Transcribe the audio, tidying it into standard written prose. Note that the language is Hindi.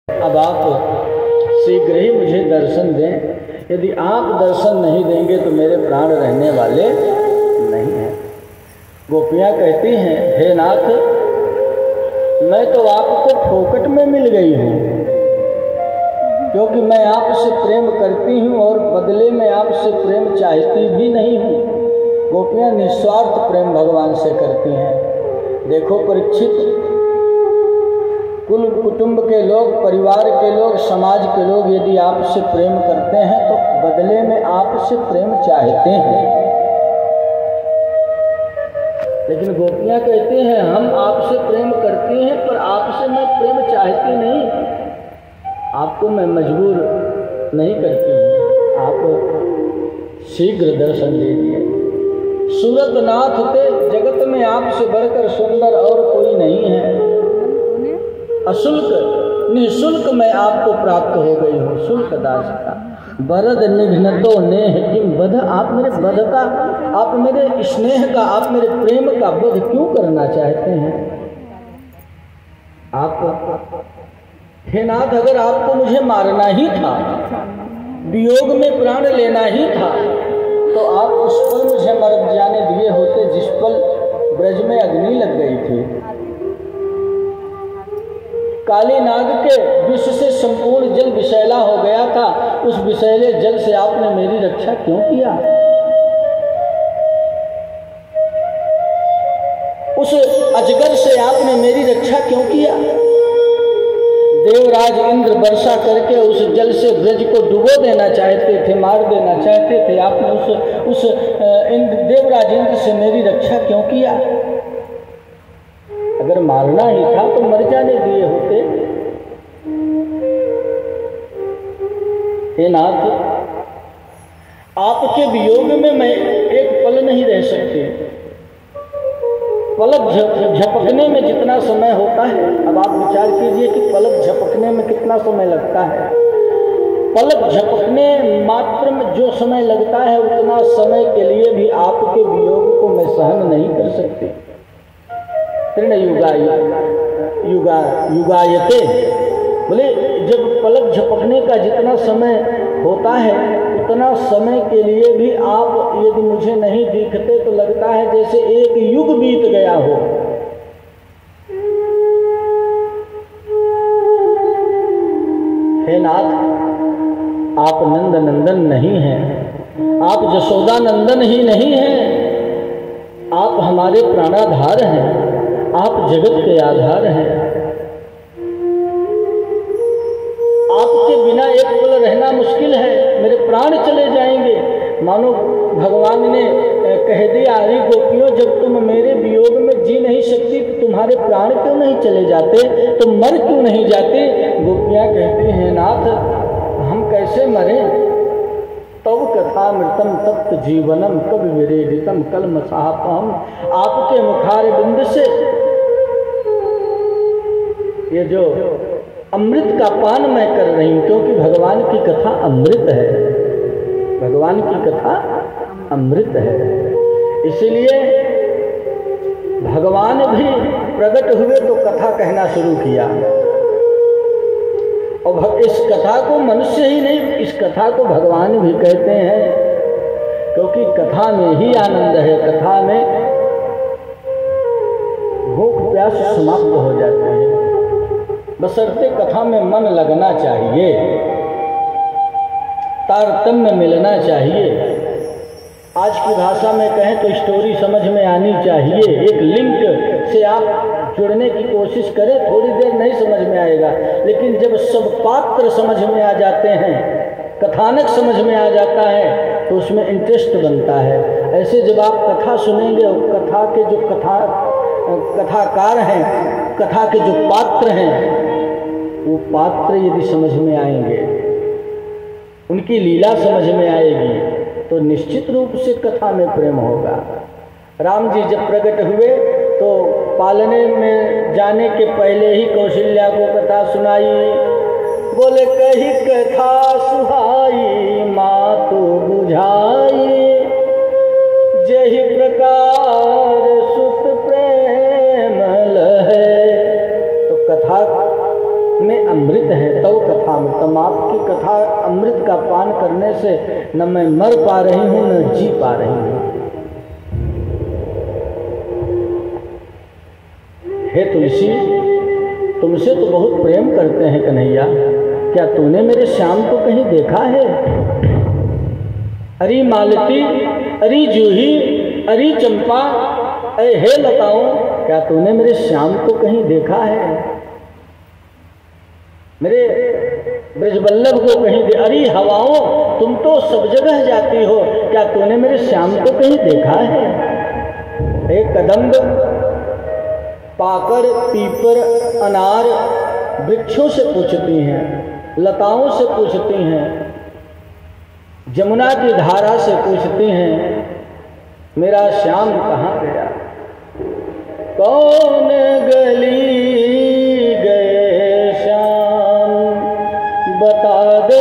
अब आप शीघ्र ही मुझे दर्शन दें। यदि आप दर्शन नहीं देंगे तो मेरे प्राण रहने वाले नहीं हैं। गोपियाँ कहती हैं, हे नाथ, मैं तो आपको फोकट में मिल गई हूँ, क्योंकि मैं आपसे प्रेम करती हूँ और बदले में आपसे प्रेम चाहती भी नहीं हूँ। गोपियाँ निस्वार्थ प्रेम भगवान से करती हैं। देखो परीक्षित, कुल कुटुंब के लोग, परिवार के लोग, समाज के लोग यदि आपसे प्रेम करते हैं तो बदले में आपसे प्रेम चाहते हैं। लेकिन गोपियाँ कहते हैं, हम आपसे प्रेम करती हैं पर आपसे मैं प्रेम चाहती नहीं, आपको मैं मजबूर नहीं करती हूँ, आप शीघ्र दर्शन दीजिए। सूरत नाथ ते जगत में आपसे बढ़कर सुंदर और कोई नहीं है। अशुल्क निःशुल्क मैं आपको प्राप्त हो गई हूँ, शुल्क दास का बरद निघ्नतो नेह किम बध। आप मेरे बध का, आप मेरे स्नेह का, आप मेरे प्रेम का बध क्यों करना चाहते हैं? आप हे नाथ, अगर आपको मुझे मारना ही था, वियोग में प्राण लेना ही था, तो आप उस पल मुझे मर जाने दिए होते जिस पल ब्रज में अग्नि लग गई थी। काली नाग के विष से संपूर्ण जल विषैला हो गया था, उस विषैले जल से आपने मेरी रक्षा क्यों किया? उस अजगर से आपने मेरी रक्षा क्यों किया? देवराज इंद्र वर्षा करके उस जल से ब्रज को डुबो देना चाहते थे, मार देना चाहते थे, आपने उस देवराज इंद्र से मेरी रक्षा क्यों किया? अगर मारना ही था तो मर जाने दिए होते। हे नाथ, आपके वियोग में मैं एक पल नहीं रह सकती। पलक झपकने में जितना समय होता है, अब आप विचार कीजिए कि पलक झपकने में कितना समय लगता है। पलक झपकने मात्र में जो समय लगता है, उतना समय के लिए भी आपके वियोग को मैं सहन नहीं कर सकती। युगायते बोले, जब पलक झपकने का जितना समय होता है, उतना समय के लिए भी आप यदि मुझे नहीं दिखते तो लगता है जैसे एक युग बीत गया हो। हे नाथ, आप नंद नंदन नहीं हैं, आप जशोदा नंदन ही नहीं हैं, आप हमारे प्राणाधार हैं, आप जगत के आधार हैं। आपके बिना एक पल रहना मुश्किल है, मेरे प्राण चले जाएंगे। मानो भगवान ने कह दिया, अरे गोपियों, जब तुम मेरे वियोग में जी नहीं सकती तो तुम्हारे प्राण क्यों नहीं चले जाते, तुम मर क्यों नहीं जाते? गोपियाँ कहती हैं, नाथ, हम कैसे मरें? तव कथामृतम तप्त जीवनम कवि विरेडितम कलमसापहम। आपके मुखारविंद से ये जो अमृत का पान मैं कर रही हूँ, क्योंकि भगवान की कथा अमृत है, भगवान की कथा अमृत है। इसीलिए भगवान भी प्रकट हुए तो कथा कहना शुरू किया। और इस कथा को मनुष्य ही नहीं, इस कथा को भगवान भी कहते हैं, क्योंकि कथा में ही आनंद है। कथा में भूख प्यास समाप्त हो जाते हैं, बशर्ते कथा में मन लगना चाहिए, तारतम्य मिलना चाहिए। आज की भाषा में कहें तो स्टोरी समझ में आनी चाहिए। एक लिंक से आप जुड़ने की कोशिश करें, थोड़ी देर नहीं समझ में आएगा, लेकिन जब सब पात्र समझ में आ जाते हैं, कथानक समझ में आ जाता है, तो उसमें इंटरेस्ट बनता है। ऐसे जब आप कथा सुनेंगे और कथा के जो कथाकार हैं, कथा के जो पात्र हैं, वो पात्र यदि समझ में आएंगे, उनकी लीला समझ में आएगी, तो निश्चित रूप से कथा में प्रेम होगा। राम जी जब प्रकट हुए तो पालने में जाने के पहले ही कौशल्या को कथा सुनाई। बोले, कही कथा सुहाई मातु बुझाई, जहि प्रकार सुत प्रेम लहै। तो कथा में अमृत देत है तव कथामृतम। आपकी कथा अमृत का पान करने से न मैं मर पा रही हूँ न जी पा रही हूँ। हे तुलसी, तुमसे तो बहुत प्रेम करते हैं कन्हैया, क्या तूने मेरे श्याम को कहीं देखा है? अरे मालती, अरे जूही, अरे चंपा, अरे हे लताओं, क्या तूने मेरे श्याम को कहीं देखा है? मेरे ब्रजवल्लभ को कहीं अरे हवाओं, तुम तो सब जगह जाती हो, क्या तूने मेरे श्याम को कहीं देखा है? एक कदम्ब, पाकड़, पीपर, अनार वृक्षों से पूछती हैं, लताओं से पूछती हैं, जमुना की धारा से पूछती हैं, मेरा श्याम कहाँ गया? कौन गली गए श्याम बता दे।